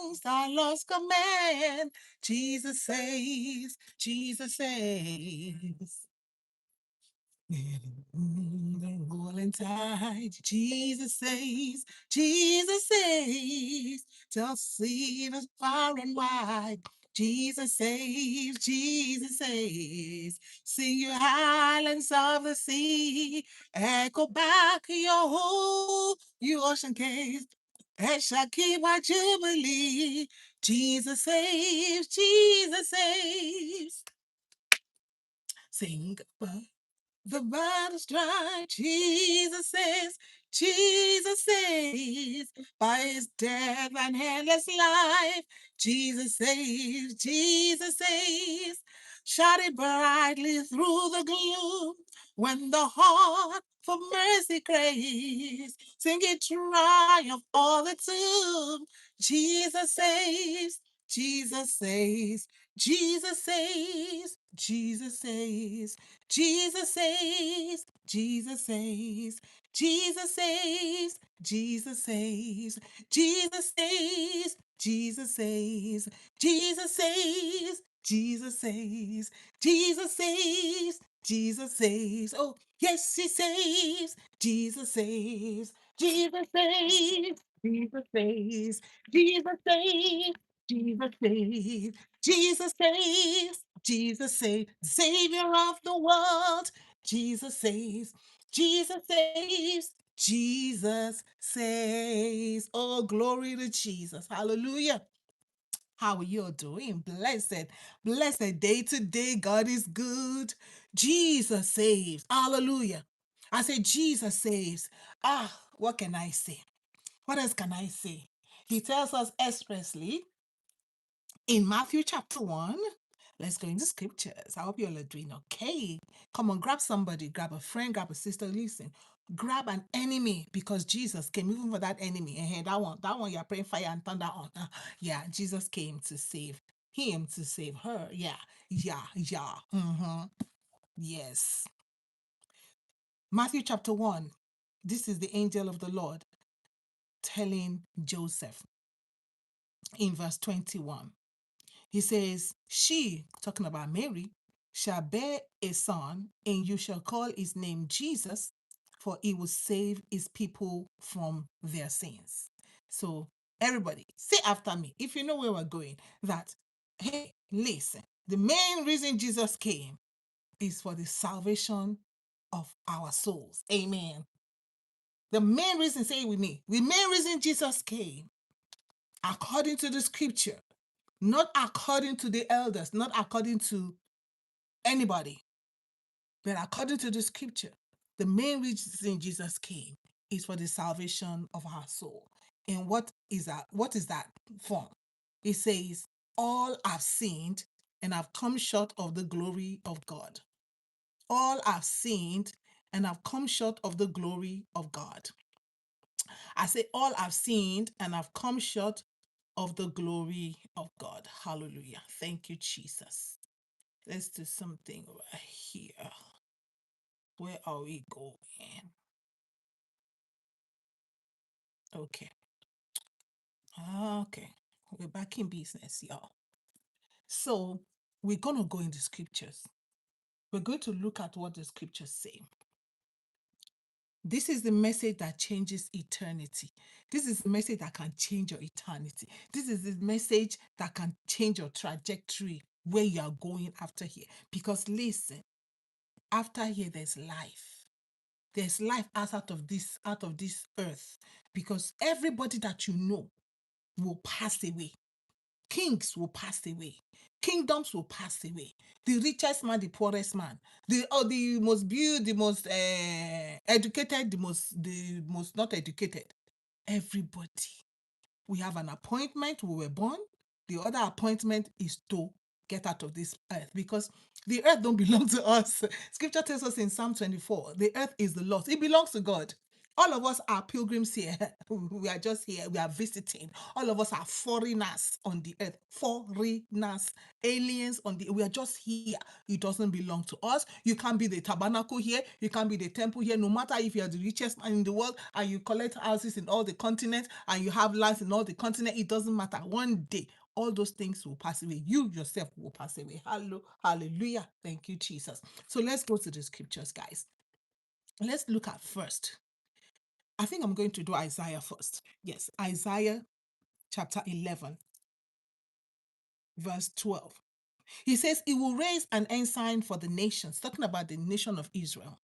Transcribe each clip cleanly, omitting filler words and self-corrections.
against our Lord's command. Jesus saves, Jesus saves. Rolling tide, Jesus saves, Jesus saves. Just see us far and wide. Jesus saves, Jesus saves. Sing you islands of the sea, echo back your whole, you ocean caves. And shall keep our jubilee. Jesus saves, Jesus saves. Sing the battle's dry. Jesus saves, by his death and endless life. Jesus saves. Shot it brightly through the gloom when the heart for mercy craves. Sing it triumph all the tomb. Jesus saves, Jesus saves, Jesus saves, Jesus saves. Jesus saves, Jesus saves, Jesus saves, Jesus saves, Jesus saves, Jesus saves, Jesus saves, Jesus saves, Jesus saves, Jesus saves. Oh, yes, he saves, Jesus saves, Jesus saves, Jesus saves, Jesus saves, Jesus saves, Jesus saves, Jesus saves, Savior of the world. Jesus saves, Jesus saves, Jesus saves. Oh, glory to Jesus. Hallelujah. How are you doing? Blessed day today. God is good. Jesus saves. Hallelujah. I say, Jesus saves. What can I say? What else can I say? He tells us expressly in Matthew chapter 1. Let's go into scriptures. I hope you all are doing okay. Come on, grab somebody, grab a friend, grab a sister. Listen, grab an enemy because Jesus came even for that enemy. And that one you're praying fire and thunder on. Yeah, Jesus came to save him, to save her. Yeah. Yes. Matthew chapter 1. This is the angel of the Lord telling Joseph in verse 21. He says, she, talking about Mary, shall bear a son, and you shall call his name Jesus, for he will save his people from their sins. So, everybody, say after me, if you know where we're going, that, hey, listen, the main reason Jesus came is for the salvation of our souls. Amen. The main reason, say it with me, the main reason Jesus came, according to the scripture, not according to the elders, not according to anybody, but according to the scripture, the main reason Jesus came is for the salvation of our soul. And what is that? What is that form? It says, all have sinned and have come short of the glory of God. All have sinned and have come short of the glory of God. I say, all have sinned and have come short of the glory of God. Hallelujah. Thank you, Jesus. Let's do something right here. Where are we going? Okay. Okay. We're back in business, y'all. So we're going to go into scriptures. We're going to look at what the scriptures say. This is the message that changes eternity. This is the message that can change your eternity. This is the message that can change your trajectory where you are going after here. Because listen, after here, there's life. There's life out of this earth. Because everybody that you know will pass away. Kings will pass away. Kingdoms will pass away. The richest man, the poorest man, the most beautiful, the most educated, the most not educated. Everybody. We have an appointment. We were born. The other appointment is to get out of this earth because the earth don't belong to us. Scripture tells us in Psalm 24, the earth is the Lord's. It belongs to God. All of us are pilgrims here. We are just here. We are visiting. All of us are foreigners on the earth. Foreigners, aliens on the. We are just here. It doesn't belong to us. You can't be the tabernacle here. You can't be the temple here. No matter if you are the richest man in the world and you collect houses in all the continents and you have lands in all the continents, it doesn't matter. One day, all those things will pass away. You yourself will pass away. Hallelujah. Thank you, Jesus. So let's go to the scriptures, guys. Let's look at first. I think I'm going to do Isaiah first. Yes, Isaiah chapter 11, verse 12. He says, he will raise an ensign for the nations, talking about the nation of Israel.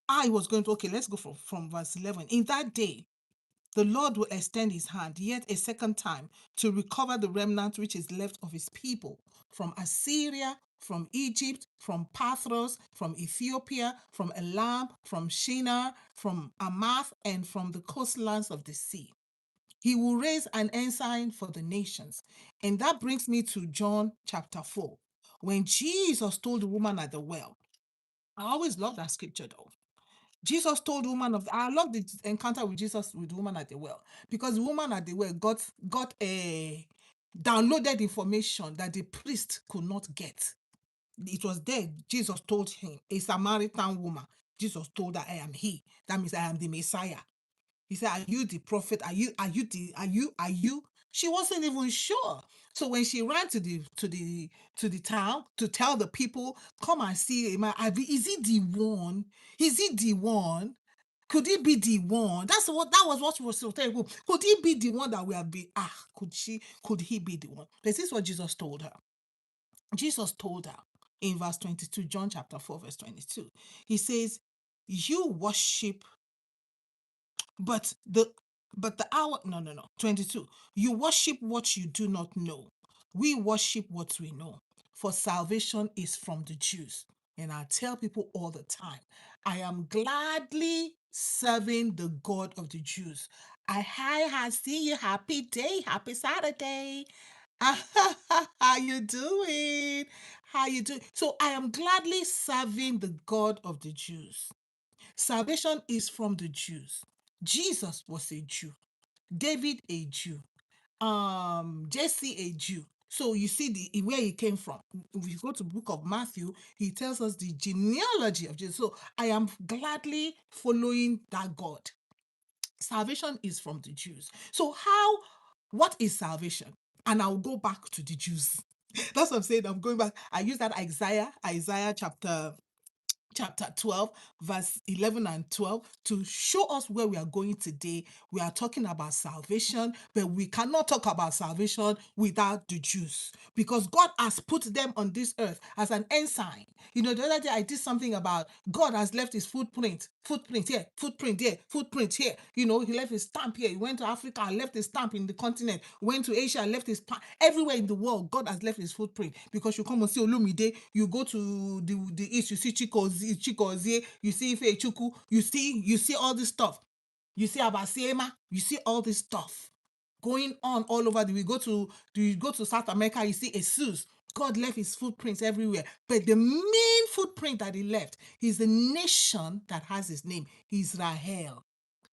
I was going to, okay, let's go from verse 11. In that day, the Lord will extend his hand yet a second time to recover the remnant which is left of his people from Assyria, from Egypt, from Pathros, from Ethiopia, from Elam, from Shinar, from Amath, and from the coastlands of the sea. He will raise an ensign for the nations. And that brings me to John chapter 4. When Jesus told the woman at the well, I always love that scripture though. Jesus told the woman I love the encounter with Jesus with the woman at the well, because the woman at the well got a downloaded information that the priest could not get. It was there. Jesus told him, a Samaritan woman. Jesus told her, I am he. That means I am the Messiah. He said, are you the prophet? Are you? She wasn't even sure. So when she ran to the town to tell the people, come and see him. Is he the one? Is he the one? Could he be the one? That was what she was so terrible. Could he be the one that we have been? Could he be the one? This is what Jesus told her. Jesus told her in verse 22, John chapter 4, verse 22. He says, you worship but the hour, no. 22. You worship what you do not know. We worship what we know. For salvation is from the Jews. And I tell people all the time, I am gladly serving the God of the Jews. I see you. Happy day. Happy Saturday. How you doing? How you doing? So I am gladly serving the God of the Jews. Salvation is from the Jews. Jesus was a Jew. David a Jew. Jesse a Jew. So you see where he came from. If you go to the book of Matthew, he tells us the genealogy of Jesus. So I am gladly following that God. Salvation is from the Jews. So what is salvation? And I'll go back to the Jews. That's what I'm saying. I'm going back. I use that Isaiah chapter 12, verse 11 and 12, to show us where we are going today. We are talking about salvation, but we cannot talk about salvation without the Jews, because God has put them on this earth as an ensign. You know, the other day I did something about God has left his footprint here, footprint there, footprint here. You know, he left his stamp here. He went to Africa and left his stamp in the continent. Went to Asia and left his everywhere in the world. God has left his footprint, because you come and see Olumide, you go to the east, you see Chikozie, you see Ife Chuku, you see all this stuff. You see Abasiema, you see all this stuff going on all over. You go to South America, you see Jesus. God left his footprints everywhere. But the main footprint that he left is the nation that has his name, Israel.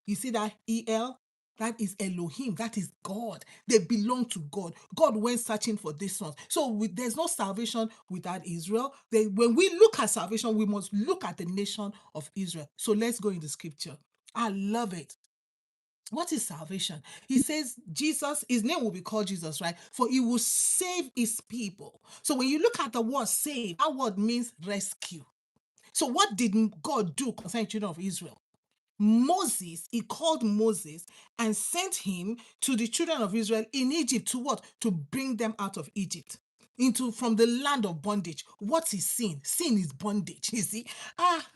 You see that El? That is Elohim. That is God. They belong to God. God went searching for this one. So there's no salvation without Israel. When we look at salvation, we must look at the nation of Israel. So let's go in the scripture. I love it. What is salvation? He says Jesus, his name will be called Jesus, right? For he will save his people. So when you look at the word save, that word means rescue. So what did God do concerning the children of Israel? He called Moses and sent him to the children of Israel in Egypt to what? To bring them out of Egypt. From the land of bondage. What is sin? Sin is bondage. You see,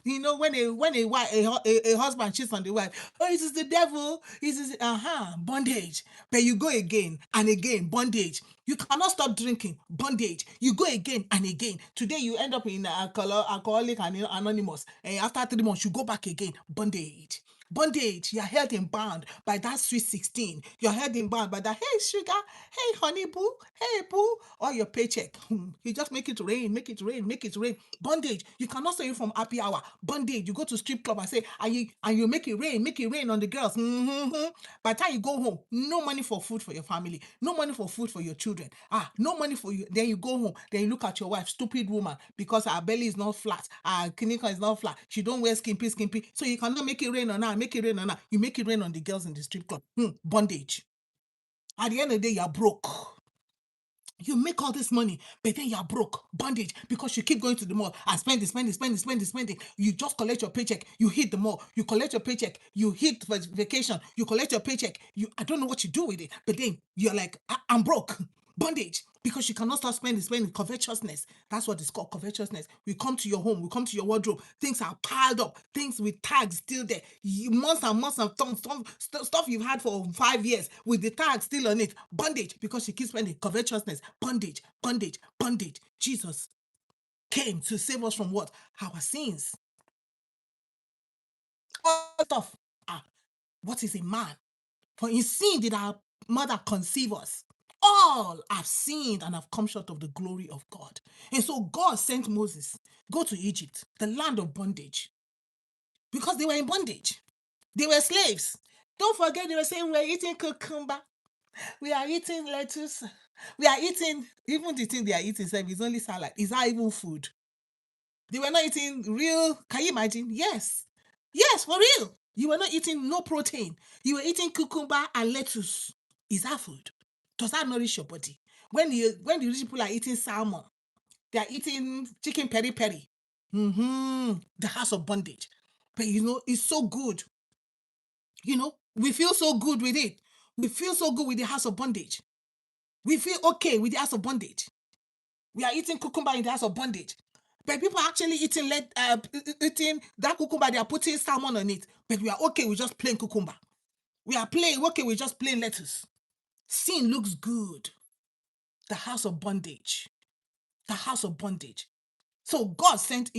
when a husband cheats on the wife, oh, it is the devil. It is bondage. But you go again and again, bondage. You cannot stop drinking, bondage. You go again and again. Today you end up in alcoholic and anonymous. And after 3 months, you go back again, bondage. Bondage, you're held in bound by that sweet 16. You're held in bound by that, hey, sugar, hey, honey boo, hey, boo, or your paycheck. You just make it rain, make it rain, make it rain. Bondage, you cannot stay from happy hour. Bondage, you go to strip club and say, and you make it rain on the girls. By the time you go home, no money for food for your family, no money for food for your children. No money for you. Then you go home, then you look at your wife, stupid woman, because her belly is not flat, her clinical is not flat. She don't wear skimpy. So you cannot make it rain on her, make it rain on her. You make it rain on the girls in the strip club. Bondage. At the end of the day, you're broke. You make all this money, but then you're broke, bondage, because you keep going to the mall and spending. You just collect your paycheck, you hit the mall, you collect your paycheck, you hit vacation, you collect your paycheck. I don't know what you do with it, but then you're like, I'm broke. Bondage, because you cannot stop spending. Covetousness. That's what it's called, covetousness. We come to your home, we come to your wardrobe, things are piled up, things with tags still there. Months and months of stuff you've had for 5 years with the tag still on it. Bondage, because you keep spending. Covetousness. Bondage. Jesus came to save us from what? Our sins. All stuff. What is a man? For in sin did our mother conceive us. All have sinned and have come short of the glory of God. And so God sent Moses, go to Egypt, the land of bondage, because they were in bondage. They were slaves. Don't forget, they were saying, we're eating cucumber, we are eating lettuce, we are eating, even the thing they are eating is only salad. Is that even food? They were not eating real, can you imagine? Yes, for real. You were not eating no protein. You were eating cucumber and lettuce. Is that food? Does that nourish your body? When the rich people are eating salmon, they are eating chicken peri. The house of bondage. But it's so good. We feel so good with it. We feel so good with the house of bondage. We feel okay with the house of bondage. We are eating cucumber in the house of bondage. But people are actually eating that cucumber, they are putting salmon on it. But we are okay with just plain cucumber. We are okay with just plain lettuce. Sin looks good. The house of bondage. The house of bondage. So God sent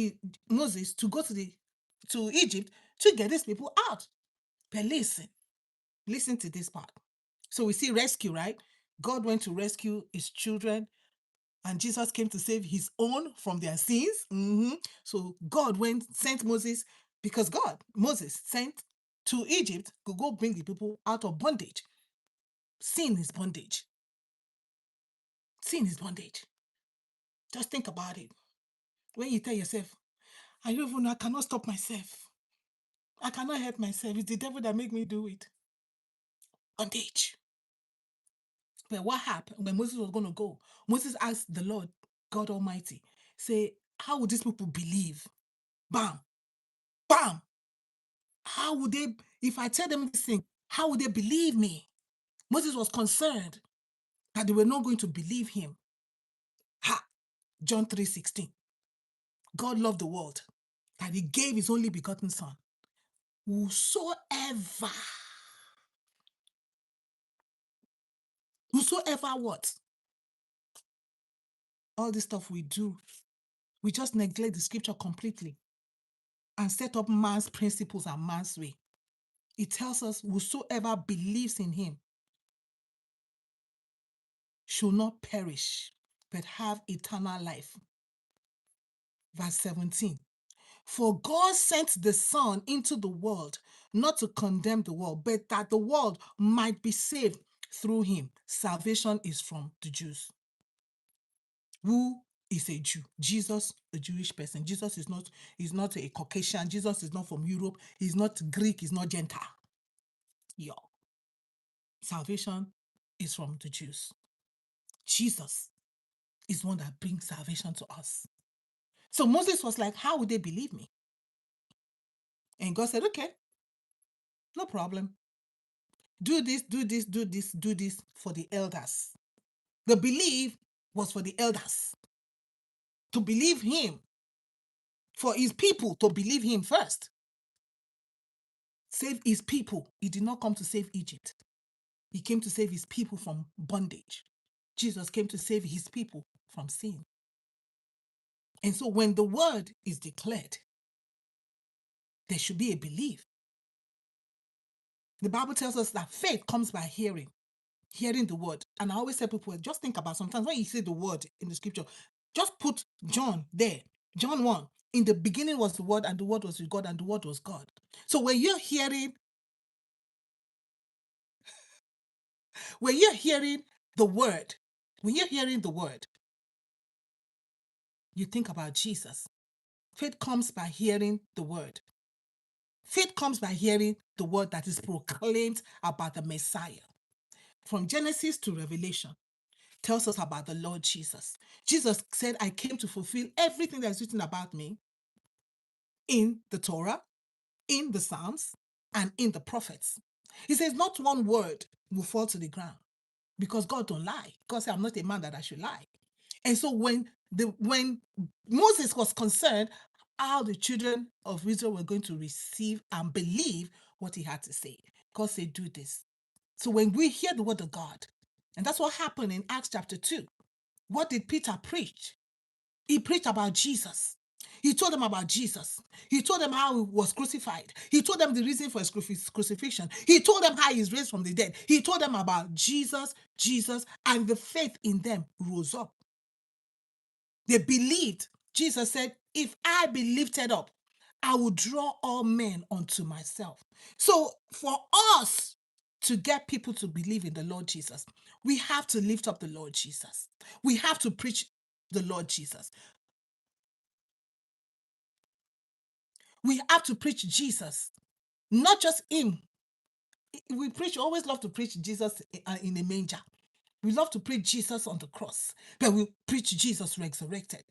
Moses to go to Egypt to get these people out. But listen to this part. So we see rescue, right? God went to rescue his children, and Jesus came to save his own from their sins. So God sent Moses, because Moses sent to Egypt to go bring the people out of bondage. Sin is bondage. Sin is bondage. Just think about it. When you tell yourself, I cannot stop myself. I cannot help myself. It's the devil that make me do it. Bondage. But what happened when Moses was going to go? Moses asked the Lord, God Almighty, say, how would these people believe? Bam, bam. How would they, if I tell them this thing, how would they believe me? Moses was concerned that they were not going to believe him. John 3:16. God loved the world, that he gave his only begotten son. Whosoever what? All this stuff we do, we just neglect the scripture completely and set up man's principles and man's way. It tells us whosoever believes in him should not perish, but have eternal life. Verse 17. For God sent the Son into the world, not to condemn the world, but that the world might be saved through him. Salvation is from the Jews. Who is a Jew? Jesus, a Jewish person. Jesus is not a Caucasian. Jesus is not from Europe. He's not Greek. He's not Gentile. Salvation is from the Jews. Jesus is one that brings salvation to us. So Moses was like, how would they believe me? And God said, okay, no problem. Do this for the elders. The belief was for the elders to believe him, for his people to believe him first. Save his people. He did not come to save Egypt. He came to save his people from bondage. Jesus came to save his people from sin. And so when the word is declared, there should be a belief. The Bible tells us that faith comes by hearing the word. And I always tell people, just think about sometimes when you see the word in the scripture, just put John there. John 1. In the beginning was the word, and the word was with God, and the word was God. So when you're hearing the word, you think about Jesus. Faith comes by hearing the word. Faith comes by hearing the word that is proclaimed about the Messiah. From Genesis to Revelation, tells us about the Lord Jesus. Jesus said, I came to fulfill everything that is written about me in the Torah, in the Psalms, and in the prophets. He says, not one word will fall to the ground because God don't lie. God said, I'm not a man that I should lie. And so when Moses was concerned how the children of Israel were going to receive and believe what he had to say, God said, do this. So when we hear the word of God, and that's what happened in Acts chapter 2. What did Peter preach? He preached about Jesus. He told them about Jesus. He told them how he was crucified. He told them the reason for his crucifixion. He told them how he's raised from the dead. He told them about Jesus, and the faith in them rose up. They believed. Jesus said, if I be lifted up, I will draw all men unto myself. So for us to get people to believe in the Lord Jesus, we have to lift up the Lord Jesus. We have to preach the Lord Jesus. We have to preach Jesus, not just him. We always love to preach Jesus in a manger. We love to preach Jesus on the cross, but we preach Jesus resurrected.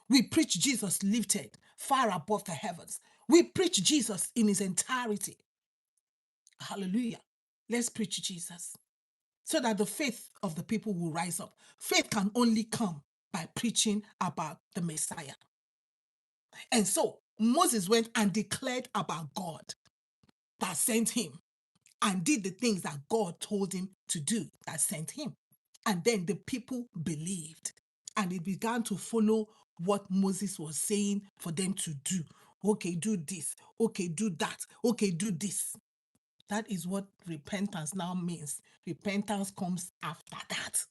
We preach Jesus lifted far above the heavens. We preach Jesus in his entirety. Hallelujah. Let's preach Jesus so that the faith of the people will rise up. Faith can only come by preaching about the Messiah. And so Moses went and declared about God that sent him and did the things that God told him to do that sent him. And then the people believed and it began to follow what Moses was saying for them to do. Okay, do this. Okay, do that. Okay, do this. That is what repentance now means. Repentance comes after that.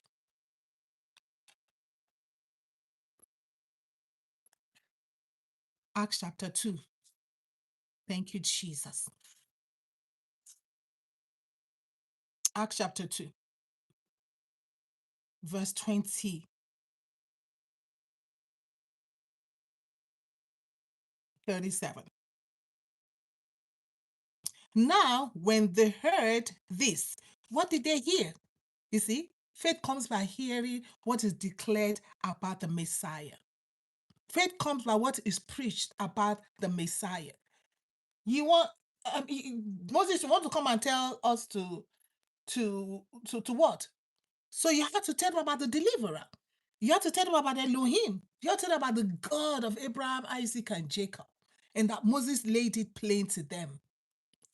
Acts chapter 2. Thank you, Jesus. Acts chapter 2, verse 20, 37. Now, when they heard this, what did they hear? You see, faith comes by hearing what is declared about the Messiah. Faith comes by what is preached about the Messiah. You want Moses, you want to come and tell us to what? So you have to tell them about the deliverer. You have to tell them about Elohim. You have to tell them about the God of Abraham, Isaac, and Jacob. And that Moses laid it plain to them.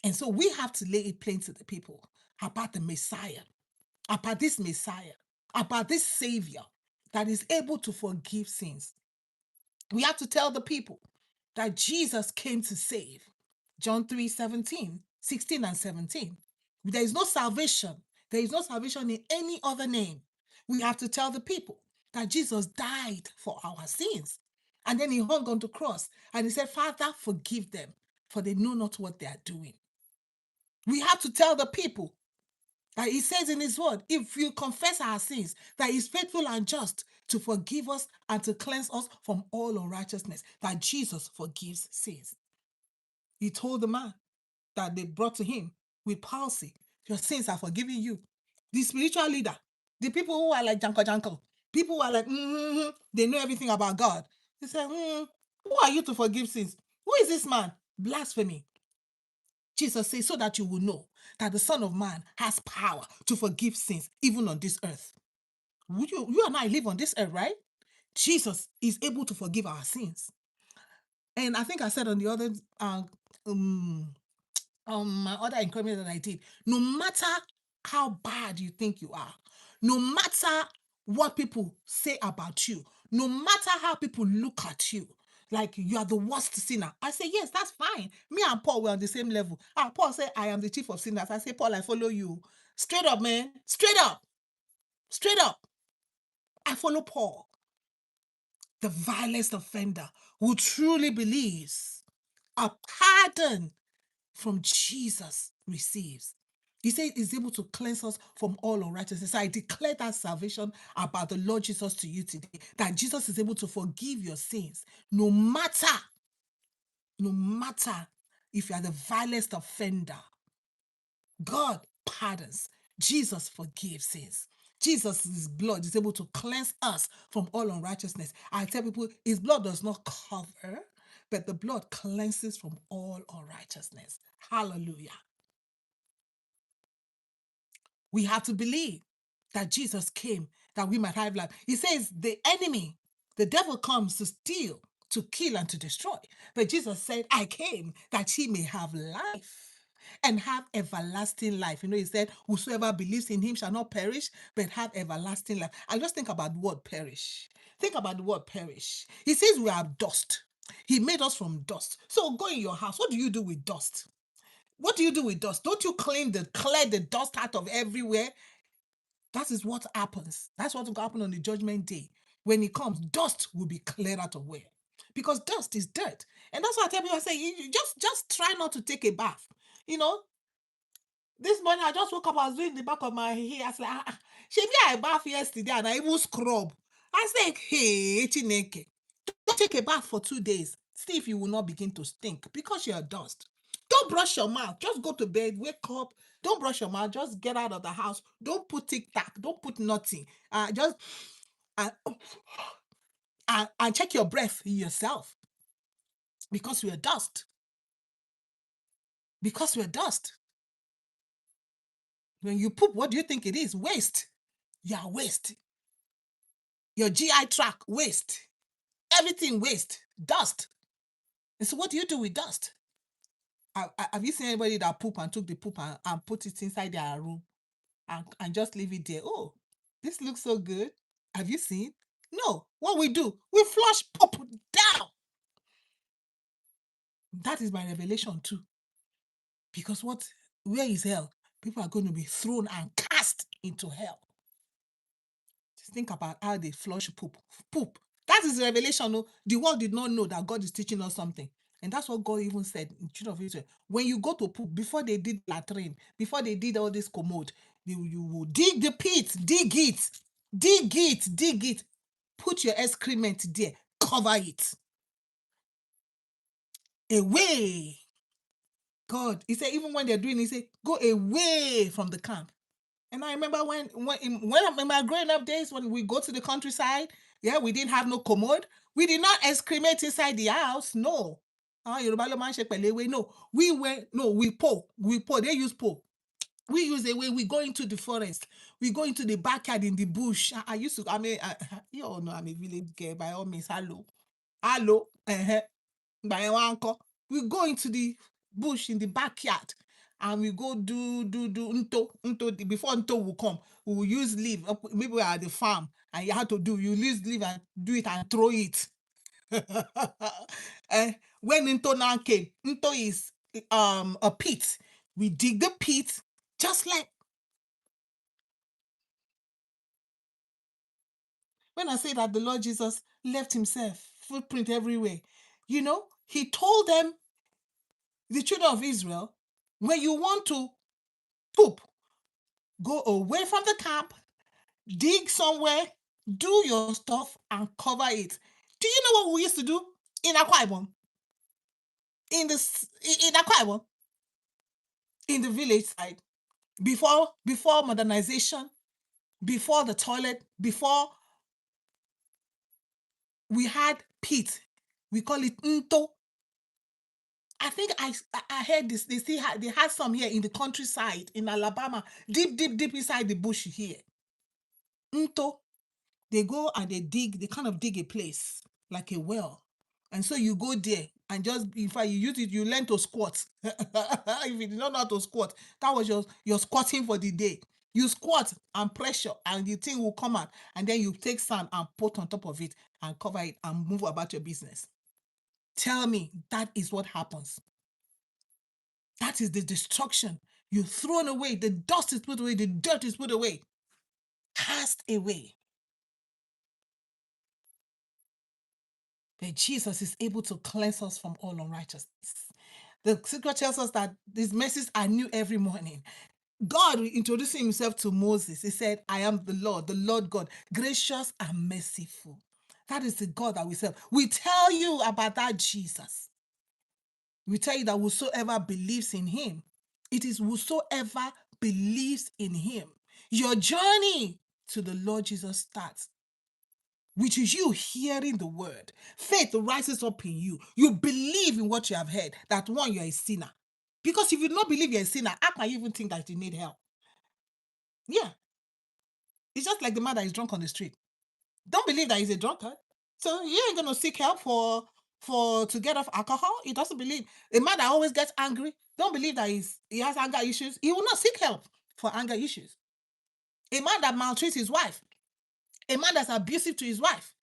And so we have to lay it plain to the people about the Messiah, about this Messiah, about this Savior that is able to forgive sins. We have to tell the people that Jesus came to save. John 3:16 and 17. There is no salvation. There is no salvation in any other name. We have to tell the people that Jesus died for our sins. And then he hung on the cross and he said, Father, forgive them, for they know not what they are doing. We have to tell the people that he says in his word, if you confess our sins, that he's faithful and just to forgive us and to cleanse us from all unrighteousness, that Jesus forgives sins. He told the man that they brought to him with palsy, your sins are forgiven you. The spiritual leader, the people who are like Janko, people who are like, they know everything about God. He said, who are you to forgive sins? Who is this man? Blasphemy. Jesus says, so that you will know that the Son of Man has power to forgive sins, even on this earth. You and I live on this earth, right? Jesus is able to forgive our sins. And I think I said on the other, my other encouragement that I did, no matter how bad you think you are, no matter what people say about you, no matter how people look at you, like you are the worst sinner. I say, yes, that's fine. Me and Paul were on the same level. Paul said, I am the chief of sinners. I say, Paul, I follow you. Straight up, man. Straight up. Straight up. I follow Paul. The vilest offender who truly believes a pardon from Jesus receives. He said he's able to cleanse us from all unrighteousness. I declare that salvation about the Lord Jesus to you today, that Jesus is able to forgive your sins, no matter if you are the vilest offender. God pardons. Jesus forgives sins. Jesus' blood is able to cleanse us from all unrighteousness. I tell people, his blood does not cover, but the blood cleanses from all unrighteousness. Hallelujah. We have to believe that Jesus came that we might have life. He says the enemy, the devil comes to steal, to kill, and to destroy. But Jesus said, I came that he may have life and have everlasting life. You know, he said, whosoever believes in him shall not perish, but have everlasting life. I just think about the word perish. Think about the word perish. He says we are dust. He made us from dust. So go in your house. What do you do with dust? What do you do with dust? Don't you clear the dust out of everywhere? That is what happens. That's what will happen on the judgment day. When it comes, dust will be cleared out of where? Because dust is dirt. And that's why I tell people, I say, you just try not to take a bath. You know, this morning I just woke up, I was doing the back of my hair. I was like, maybe I bath yesterday and I even scrub. I said, hey, Chineke, don't take a bath for 2 days. See if you will not begin to stink because you're dust. Don't brush your mouth. Just go to bed, wake up. Don't brush your mouth. Just get out of the house. Don't put tic-tac. Don't put nothing. Just and check your breath yourself because we're dust. Because we're dust. When you poop, what do you think it is? Waste. Yeah, waste. Your GI tract, waste. Everything waste. Dust. And so what do you do with dust? Have you seen anybody that poop and took the poop and put it inside their room and just leave it there? Oh, this looks so good. Have you seen? No. What we do, we flush poop down. That is my revelation too. Because where is hell? People are going to be thrown and cast into hell. Just think about how they flush poop. Poop. That is revelation. No? The world did not know that God is teaching us something. And that's what God even said in Children of Israel. When you go to poop, before they did latrine, before they did all this commode, you will dig the pit, dig it, put your excrement there, cover it. Away. God, he said, even when they're doing it, he said, go away from the camp. And I remember when in my growing up days, when we go to the countryside, we didn't have no commode. We did not excrement inside the house. No. No. We pour. They use pour. We use a way. We go into the forest. We go into the backyard in the bush. You all know I'm a village girl by all means. Hello. We go into the bush in the backyard and we go do nto. Before nto will come, we will use leaf. Maybe we are at the farm and you have to you use leaf and do it and throw it. When nto now came, nto is a pit. We dig the pit just like when I say that the Lord Jesus left himself footprint everywhere. You know, he told them, the children of Israel, when you want to poop, go away from the camp, dig somewhere, do your stuff, and cover it. Do you know what we used to do in Akwa Ibom? In Akwa Ibom, in the village side, before modernization, before the toilet, before we had pit, we call it nto. I think I heard this. They had some here in the countryside in Alabama, deep inside the bush here. Nto. They go and they kind of dig a place like a well. And so you go there and just, in fact, you use it, you learn to squat. If you did not know how to squat, that was your squatting for the day. You squat and pressure and the thing will come out. And then you take sand and put on top of it and cover it and move about your business. Tell me that is what happens. That is the destruction. You're thrown away. The dust is put away. The dirt is put away. Cast away. But Jesus is able to cleanse us from all unrighteousness. The scripture tells us that these mercies are new every morning. God introducing himself to Moses, he said, I am the Lord God, gracious and merciful. That is the God that we serve. We tell you about that Jesus. We tell you that whosoever believes in him, it is whosoever believes in him. Your journey to the Lord Jesus starts, which is you hearing the word. Faith rises up in you. You believe in what you have heard, that one, you're a sinner. Because if you don't believe you're a sinner, how can you even think that you need help? Yeah. It's just like the man that is drunk on the street. Don't believe that he's a drunkard. So he ain't gonna seek help to get off alcohol. He doesn't believe. A man that always gets angry, don't believe that he has anger issues. He will not seek help for anger issues. A man that maltreats his wife, a man that's abusive to his wife,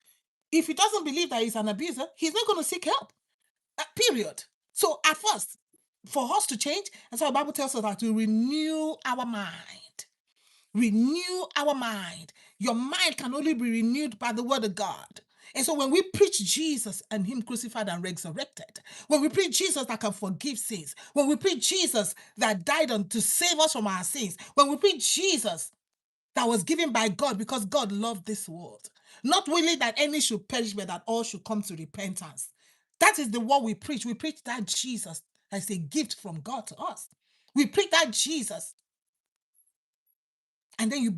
if he doesn't believe that he's an abuser, he's not going to seek help. Period. So at first, for us to change, and so the Bible tells us that to renew our mind. Renew our mind. Your mind can only be renewed by the word of God. And so when we preach Jesus and him crucified and resurrected, when we preach Jesus that can forgive sins, when we preach Jesus that died to save us from our sins, when we preach Jesus that was given by God because God loved this world, not willing that any should perish, but that all should come to repentance. That is the word we preach. We preach that Jesus as a gift from God to us. We preach that Jesus. And then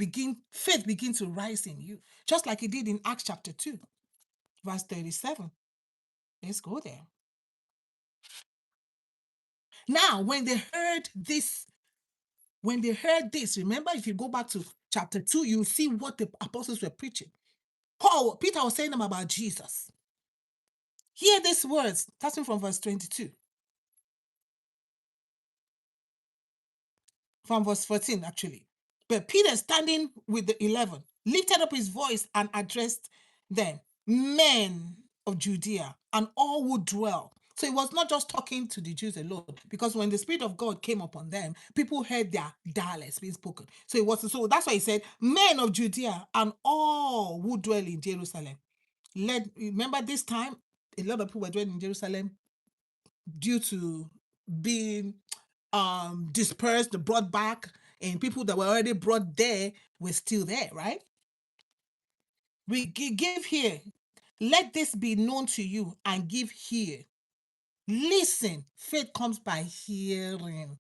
faith begins to rise in you, just like it did in Acts chapter 2, verse 37. Let's go there. Now, when they heard this, remember, if you go back to chapter 2, you'll see what the apostles were preaching. Peter was saying them about Jesus. Hear these words, starting from verse 22. From verse 14, actually. But Peter, standing with the 11, lifted up his voice and addressed them, men of Judea and all who dwell. So he was not just talking to the Jews alone, because when the Spirit of God came upon them, people heard their dialects being spoken. So that's why he said, men of Judea and all who dwell in Jerusalem. Remember this time, a lot of people were dwelling in Jerusalem due to being dispersed, brought back, and people that were already brought there were still there, right? We give here. Let this be known to you and give here. Listen, faith comes by hearing.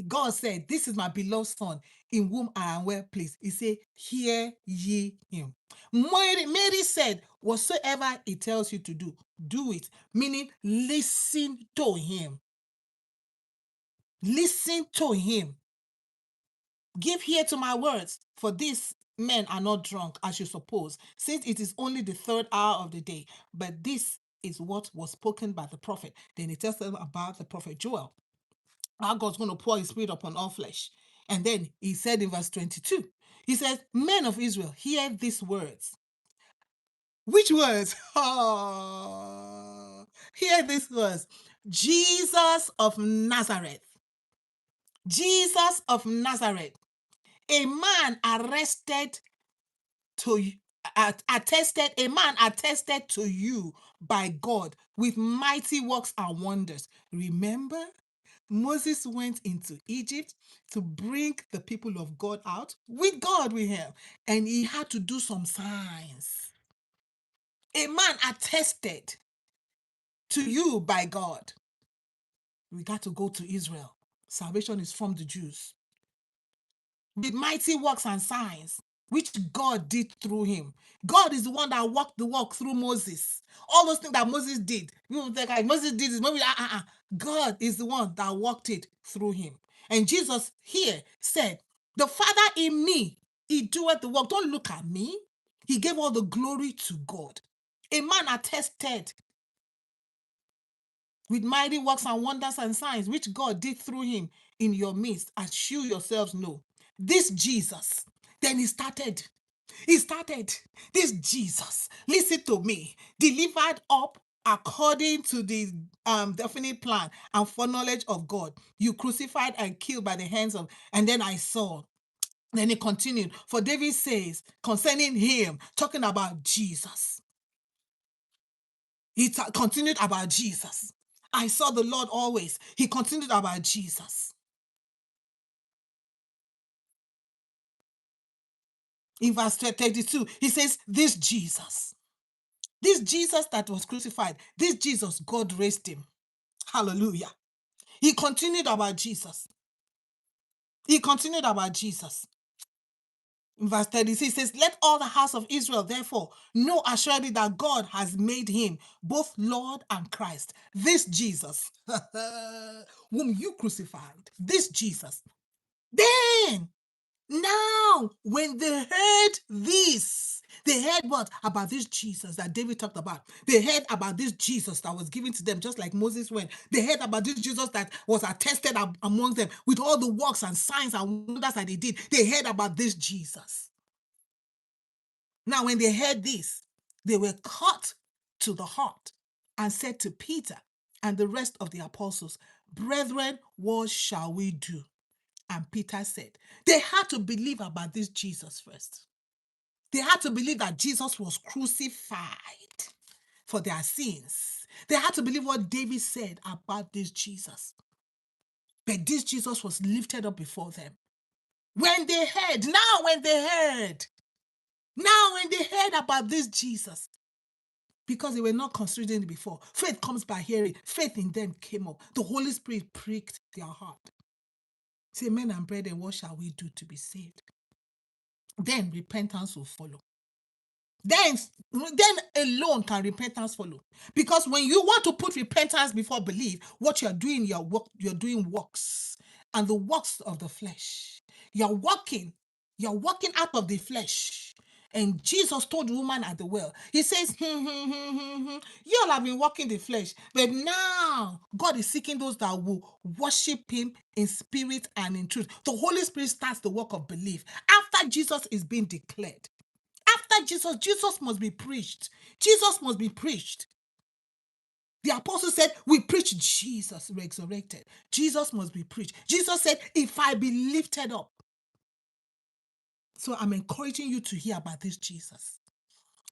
God said, this is my beloved son in whom I am well pleased. He said, hear ye him. Mary said, whatsoever he tells you to do, do it. Meaning, listen to him. Listen to him. Give ear to my words, for these men are not drunk, as you suppose, since it is only the third hour of the day. But this is what was spoken by the prophet. Then he tells them about the prophet Joel. How God's going to pour his spirit upon all flesh. And then he said in verse 22, he says, men of Israel, hear these words. Which words? Oh, hear these words. Jesus of Nazareth. Jesus of Nazareth. A man attested to you by God with mighty works and wonders. Remember, Moses went into Egypt to bring the people of God out with God with him, and he had to do some signs. A man attested to you by God. We got to go to Israel. Salvation is from the Jews. With mighty works and signs, which God did through him. God is the one that walked the walk through Moses. All those things that Moses did. You think like Moses did this, maybe God is the one that walked it through him. And Jesus here said, the Father in me, he doeth the work. Don't look at me. He gave all the glory to God. A man attested with mighty works and wonders and signs, which God did through him in your midst, as you yourselves know. This Jesus, then he started, this Jesus, listen to me, delivered up according to the definite plan and foreknowledge of God. You crucified and killed by the hands of, and then I saw. Then he continued, for David says concerning him, talking about Jesus. He continued about Jesus. I saw the Lord always. He continued about Jesus. In verse 32, he says, this Jesus that was crucified, this Jesus, God raised him. Hallelujah. He continued about Jesus. He continued about Jesus. In verse 36, he says, let all the house of Israel, therefore, know assuredly that God has made him both Lord and Christ. This Jesus, whom you crucified, this Jesus. Then, now, when they heard this, they heard what? About this Jesus that David talked about. They heard about this Jesus that was given to them, just like Moses went. They heard about this Jesus that was attested among them with all the works and signs and wonders that they did. They heard about this Jesus. Now, when they heard this, they were cut to the heart and said to Peter and the rest of the apostles, brethren, what shall we do? And Peter said, they had to believe about this Jesus first. They had to believe that Jesus was crucified for their sins. They had to believe what David said about this Jesus. But this Jesus was lifted up before them. When they heard about this Jesus, because they were not considering it before, faith comes by hearing. Faith in them came up. The Holy Spirit pricked their heart. Say, men and brethren, what shall we do to be saved? Then repentance will follow. Then alone can repentance follow. Because when you want to put repentance before belief, what you're doing, you're doing works, and the works of the flesh. You're walking out of the flesh. And Jesus told the woman at the well, he says, you all have been walking the flesh, but now God is seeking those that will worship him in spirit and in truth. The Holy Spirit starts the work of belief after Jesus is being declared. After Jesus must be preached. Jesus must be preached. The apostle said, we preach Jesus resurrected. Jesus must be preached. Jesus said, if I be lifted up. So I'm encouraging you to hear about this Jesus.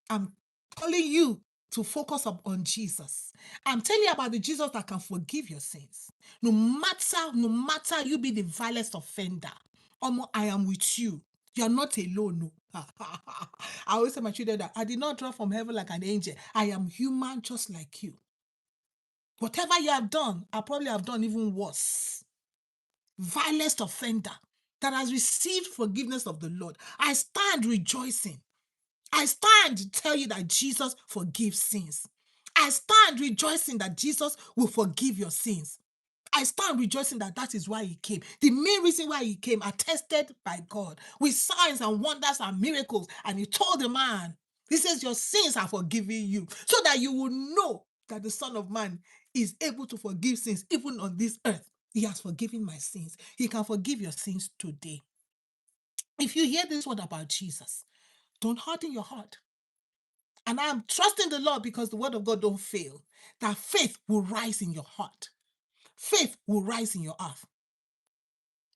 I'm calling you to focus up on Jesus. I'm telling you about the Jesus that can forgive your sins. No matter you be the vilest offender, I am with you. You're not alone. No. I always tell my children that I did not drop from heaven like an angel. I am human just like you. Whatever you have done, I probably have done even worse. Vilest offender that has received forgiveness of the Lord. I stand rejoicing. I stand to tell you that Jesus forgives sins. I stand rejoicing that Jesus will forgive your sins. I stand rejoicing that is why he came. The main reason why he came, attested by God, with signs and wonders and miracles. And he told the man, he says, your sins are forgiven you, so that you will know that the Son of Man is able to forgive sins, even on this earth. He has forgiven my sins. He can forgive your sins today. If you hear this word about Jesus, don't harden your heart. And I'm trusting the Lord, because the word of God don't fail, that faith will rise in your heart. Faith will rise in your heart.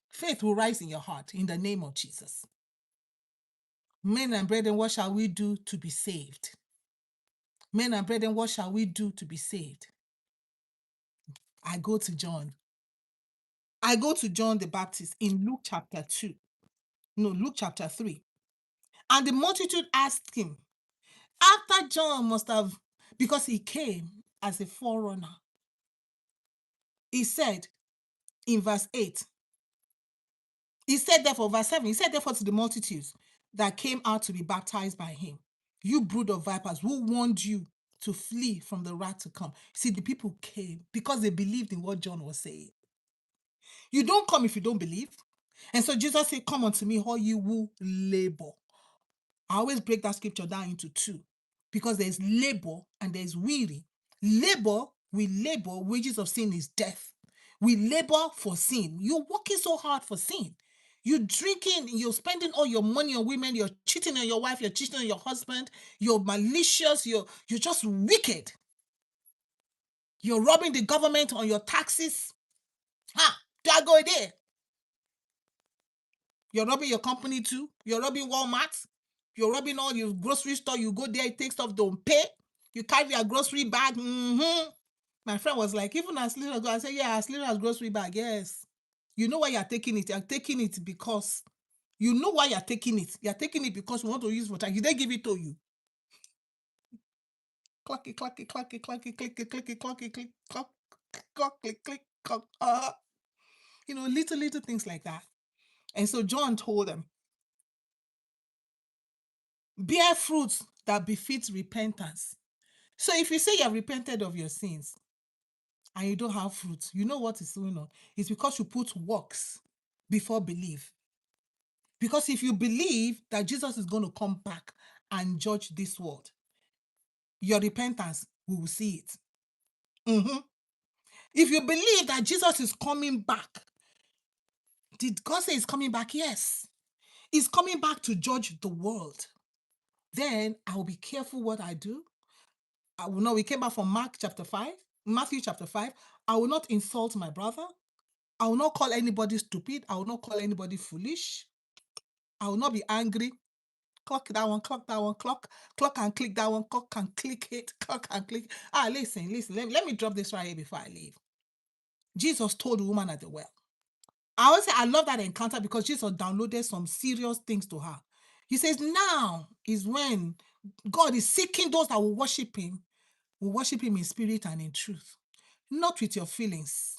Faith will rise in your heart in the name of Jesus. Men and brethren, what shall we do to be saved? Men and brethren, what shall we do to be saved? I go to John the Baptist in Luke chapter 3. And the multitude asked him, after John must have, because he came as a forerunner, he said in verse 8, he said therefore, verse 7, he said therefore to the multitudes that came out to be baptized by him, you brood of vipers, who warned you to flee from the wrath to come? See, the people came because they believed in what John was saying. You don't come if you don't believe. And so Jesus said, come unto me, all you who labor. I always break that scripture down into two, because there's labor and there's weary. Labor, we labor, wages of sin is death. We labor for sin. You're working so hard for sin. You're drinking, you're spending all your money on women, you're cheating on your wife, you're cheating on your husband, you're malicious, you're just wicked. You're robbing the government on your taxes. That go there. You're robbing your company too. You're robbing Walmart. You're robbing all your grocery store. You go there, you take stuff, don't pay. You carry your grocery bag. My friend was like, even as little as, I said, yeah, as little as grocery bag, yes. You know why you're taking it. You're taking it because you know why you're taking it. You're taking it because you want to use for tax. You didn't give it to you. Clucky, clucky, clucky, clucky, clicky, clicky, clucky, click, cluck, cluck, click, click, cluck. Little things like that. And so John told them, bear fruits that befits repentance. So if you say you have repented of your sins and you don't have fruits, you know what is going on? It's because you put works before belief. Because if you believe that Jesus is going to come back and judge this world, your repentance, we will see it. If you believe that Jesus is coming back, did God say he's coming back? Yes. He's coming back to judge the world. Then I will be careful what I do. I will not. We came back from Matthew chapter 5. I will not insult my brother. I will not call anybody stupid. I will not call anybody foolish. I will not be angry. Clock that one, clock that one, clock and click that one, clock and click it, clock and click. Listen. Let me drop this right here before I leave. Jesus told the woman at the well. I always say I love that encounter because Jesus downloaded some serious things to her. He says now is when God is seeking those that will worship him in spirit and in truth, not with your feelings.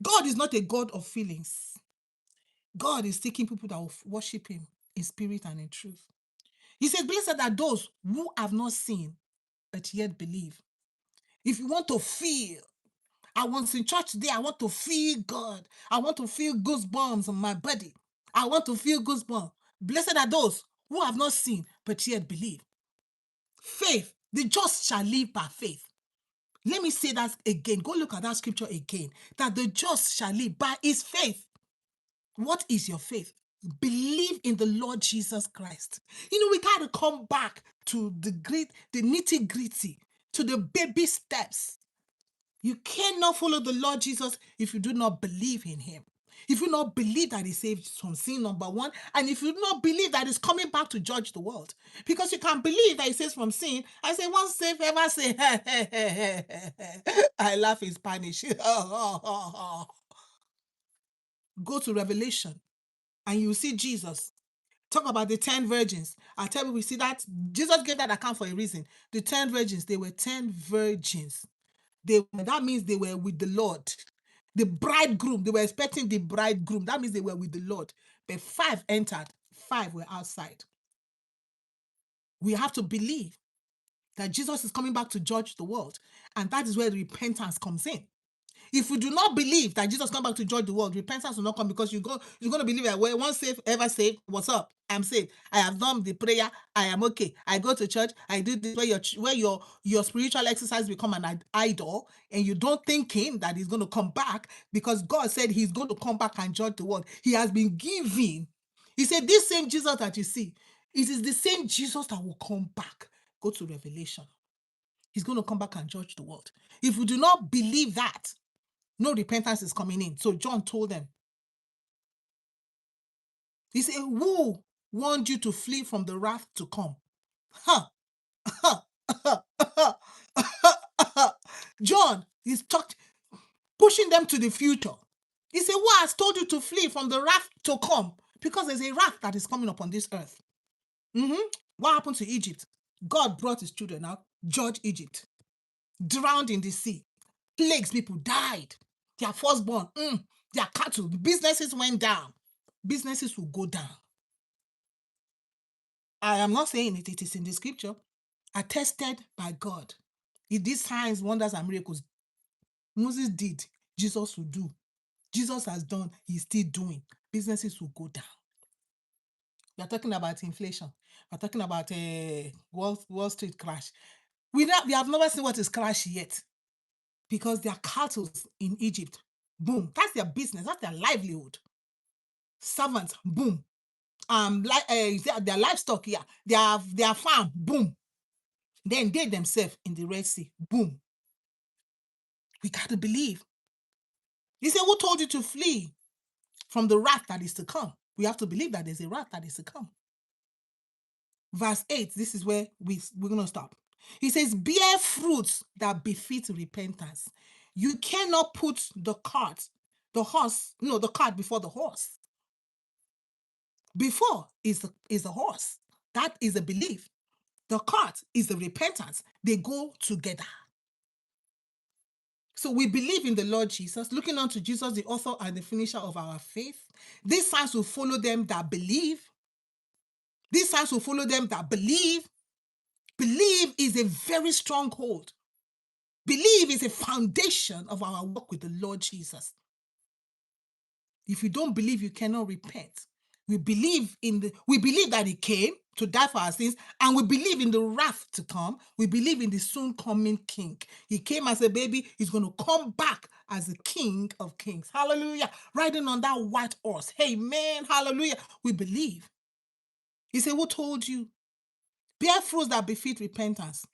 God is not a God of feelings. God is seeking people that will worship him in spirit and in truth. He says, blessed are those who have not seen, but yet believe. If you want to feel, I was in church today, I want to feel God. I want to feel goosebumps on my body. I want to feel goosebumps. Blessed are those who have not seen, but yet believe. Faith, the just shall live by faith. Let me say that again. Go look at that scripture again. That the just shall live by his faith. What is your faith? Believe in the Lord Jesus Christ. We got to come back to the nitty gritty, to the baby steps. You cannot follow the Lord Jesus if you do not believe in him. If you not believe that he saved from sin, number one, and if you do not believe that he's coming back to judge the world, because you can believe that he saves from sin, I say, once saved, ever saved. I laugh in Spanish. Go to Revelation and you see Jesus. Talk about the 10 virgins. I tell you, we see that Jesus gave that account for a reason. The 10 virgins, they were 10 virgins. That means they were with the Lord. The bridegroom, they were expecting the bridegroom. That means they were with the Lord. But 5 entered, 5 were outside. We have to believe that Jesus is coming back to judge the world. And that is where repentance comes in. If you do not believe that Jesus come back to judge the world, repentance will not come, because you're going to believe that once saved, ever saved. What's up? I'm saved. I have done the prayer. I am okay. I go to church. I do this where your spiritual exercise become an idol, and you don't thinking that he's going to come back, because God said he's going to come back and judge the world. He has been giving. He said this same Jesus that you see, it is the same Jesus that will come back. Go to Revelation. He's going to come back and judge the world. If you do not believe that, no repentance is coming in. So John told them. He said, who warned you to flee from the wrath to come? John is pushing them to the future. He said, who has told you to flee from the wrath to come? Because there's a wrath that is coming upon this earth. What happened to Egypt? God brought his children out, judged Egypt, drowned in the sea. Plagues, people died. Their firstborn, their cattle, businesses went down. Businesses will go down. I am not saying it is in the scripture. Attested by God. He did signs, wonders, and miracles. Moses did, Jesus will do. Jesus has done, he's still doing. Businesses will go down. We are talking about inflation. We're talking about Wall Street crash. We have never seen what is crash yet, because their cattle in Egypt, boom. That's their business. That's their livelihood. Servants, boom. Their livestock, their farm, boom. Then they themselves in the Red Sea, boom. We got to believe. He said, who told you to flee from the wrath that is to come? We have to believe that there's a wrath that is to come. Verse 8, this is where we're going to stop. He says, bear fruits that befit repentance. You cannot put the cart before the horse. Before is the horse. That is a belief. The cart is the repentance. They go together. So we believe in the Lord Jesus, looking unto Jesus, the author and the finisher of our faith. These signs will follow them that believe. These signs will follow them that believe. Believe is a very strong hold. Believe is a foundation of our walk with the Lord Jesus. If you don't believe, you cannot repent. We believe that he came to die for our sins, and we believe in the wrath to come. We believe in the soon coming king. He came as a baby. He's going to come back as the King of Kings. Hallelujah. Riding on that white horse. Amen. Hallelujah. We believe. He said, who told you? Bear fruits that befit repentance.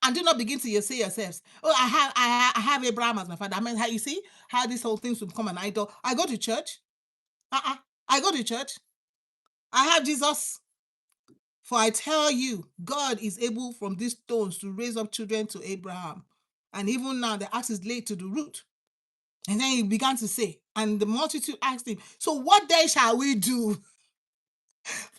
And do not begin to say yourselves, oh, I have Abraham as my father. I mean, how you see how this whole thing will become an idol. I go to church. I go to church. I have Jesus. For I tell you, God is able from these stones to raise up children to Abraham. And even now the axe is laid to the root. And then he began to say, and the multitude asked him, so what then shall we do?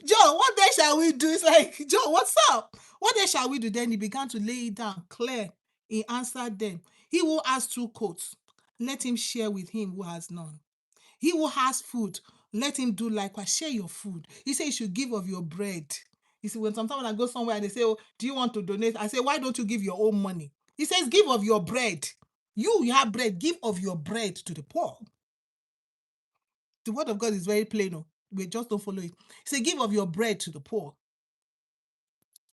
John, what then shall we do? It's like, John, what's up? What then shall we do? Then he began to lay it down clear. He answered them, he who has 2 coats, let him share with him who has none. He who has food, let him do likewise. Share your food. He said you should give of your bread. You see, sometimes when I go somewhere and they say, oh, do you want to donate? I say, why don't you give your own money? He says, give of your bread. You have bread. Give of your bread to the poor. The word of God is very plain. We just don't follow it. He said, give of your bread to the poor.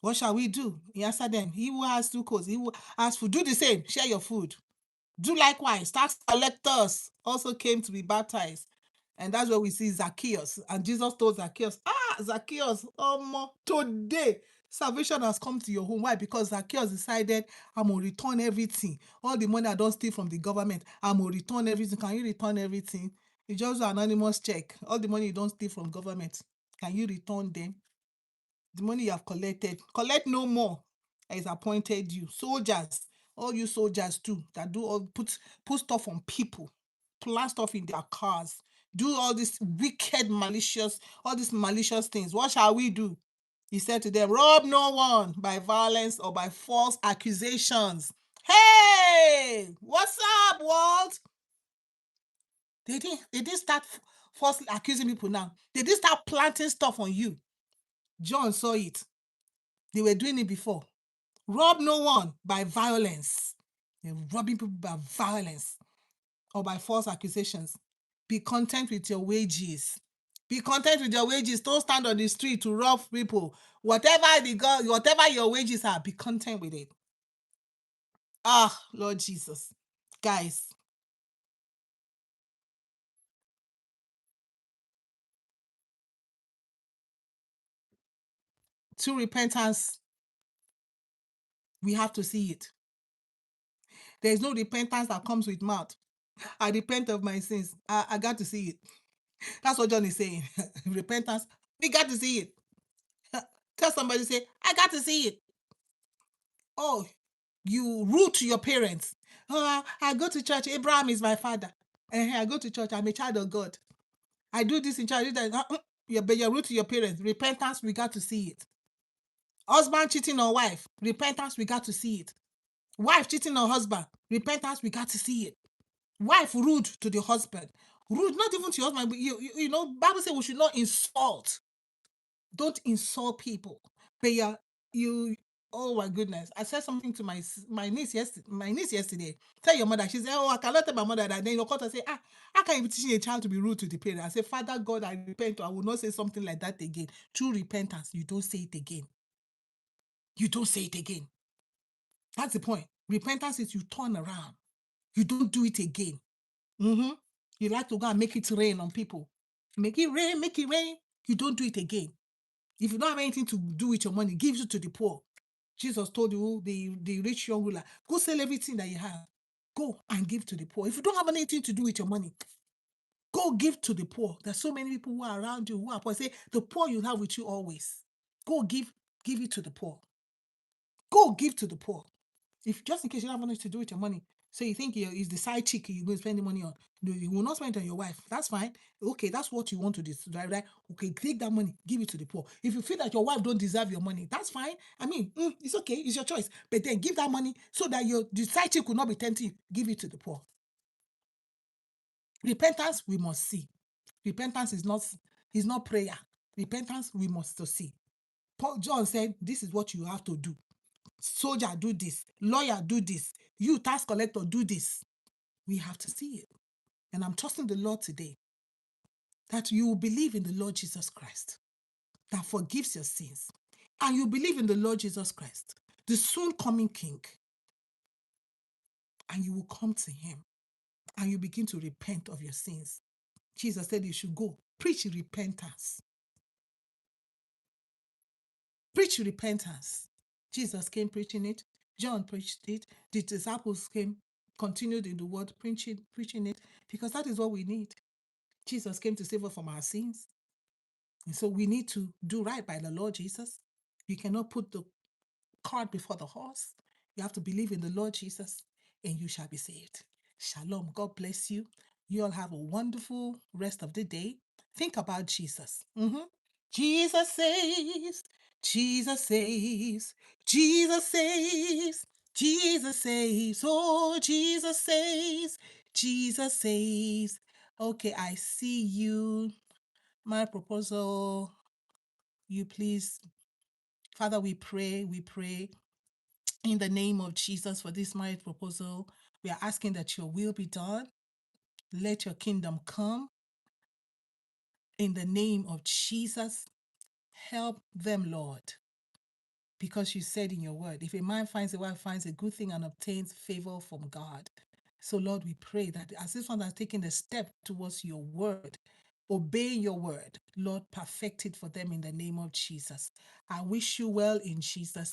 What shall we do? He answered them, he who has 2 coats, he who has food, do the same. Share your food. Do likewise. Tax collectors also came to be baptized. And that's where we see Zacchaeus. And Jesus told Zacchaeus, Zacchaeus, today salvation has come to your home. Why? Because Zacchaeus decided, I'm going to return everything. All the money I don't steal from the government, I'm going to return everything. Can you return everything? You just do an anonymous check. All the money you don't steal from government, can you return them? The money you have collected, collect no more. Has appointed you. Soldiers, all you soldiers too, that do all put stuff on people, plant stuff in their cars, do all this wicked, malicious, all these malicious things. What shall we do? He said to them, rob no one by violence or by false accusations. Hey, what's up, Walt? They didn't start falsely accusing people now. They didn't start planting stuff on you. John saw it. They were doing it before. Rob no one by violence. They're robbing people by violence or by false accusations. Be content with your wages. Be content with your wages. Don't stand on the street to rob people. Whatever your wages are, be content with it. Lord Jesus. Guys. True repentance, we have to see it. There is no repentance that comes with mouth. I repent of my sins. I got to see it. That's what John is saying. Repentance, we got to see it. Tell somebody, say, I got to see it. Oh, you rude to your parents. I go to church. Abraham is my father. I go to church. I'm a child of God. I do this in church. You're rude to your parents. Repentance, we got to see it. Husband cheating on wife. Repentance, we got to see it. Wife cheating on husband. Repentance, we got to see it. Wife rude to the husband. Rude, not even to your husband. But you know, Bible says we should not insult. Don't insult people. But you oh my goodness. I said something to my niece yesterday. Tell your mother. She said, oh, I cannot tell my mother that. Then your daughter say, how can you teach a child to be rude to the parent? I say, Father God, I repent. I will not say something like that again. True repentance, you don't say it again. You don't say it again. That's the point. Repentance is you turn around. You don't do it again. You like to go and make it rain on people. Make it rain, make it rain. You don't do it again. If you don't have anything to do with your money, give it to the poor. Jesus told you, the rich young ruler, go sell everything that you have. Go and give to the poor. If you don't have anything to do with your money, go give to the poor. There's so many people who are around you who are poor. Say the poor you have with you always. Go give it to the poor. Go give to the poor. If just in case you don't have anything to do with your money, so you think is the side chick you're going to spend the money on. No, you will not spend it on your wife. That's fine. Okay, that's what you want to do, right? Okay, take that money, give it to the poor. If you feel that your wife don't deserve your money, that's fine. I mean, it's okay, it's your choice. But then give that money so that the side chick will not be tempting you. Give it to the poor. Repentance we must see. Repentance is not prayer. Repentance we must to see. Paul John said, "This is what you have to do. Soldier, do this. Lawyer, do this. You, tax collector, do this." We have to see it. And I'm trusting the Lord today that you will believe in the Lord Jesus Christ that forgives your sins. And you believe in the Lord Jesus Christ, the soon coming King. And you will come to him and you begin to repent of your sins. Jesus said you should go preach repentance. Preach repentance. Jesus came preaching it. John preached it. The disciples came, continued in the word, preaching it, because that is what we need. Jesus came to save us from our sins. And so we need to do right by the Lord Jesus. You cannot put the cart before the horse. You have to believe in the Lord Jesus and you shall be saved. Shalom. God bless you. You all have a wonderful rest of the day. Think about Jesus. Jesus saves. Jesus saves. Jesus saves. Jesus saves. Oh, Jesus saves. Jesus saves. Okay, I see you. My proposal, you please, Father, we pray in the name of Jesus for this marriage proposal. We are asking that your will be done. Let your kingdom come. In the name of Jesus, help them, Lord. Because you said in your word, if a man finds a wife, finds a good thing and obtains favor from God. So, Lord, we pray that as this one has taken a step towards your word, obey your word, Lord, perfect it for them in the name of Jesus. I wish you well in Jesus'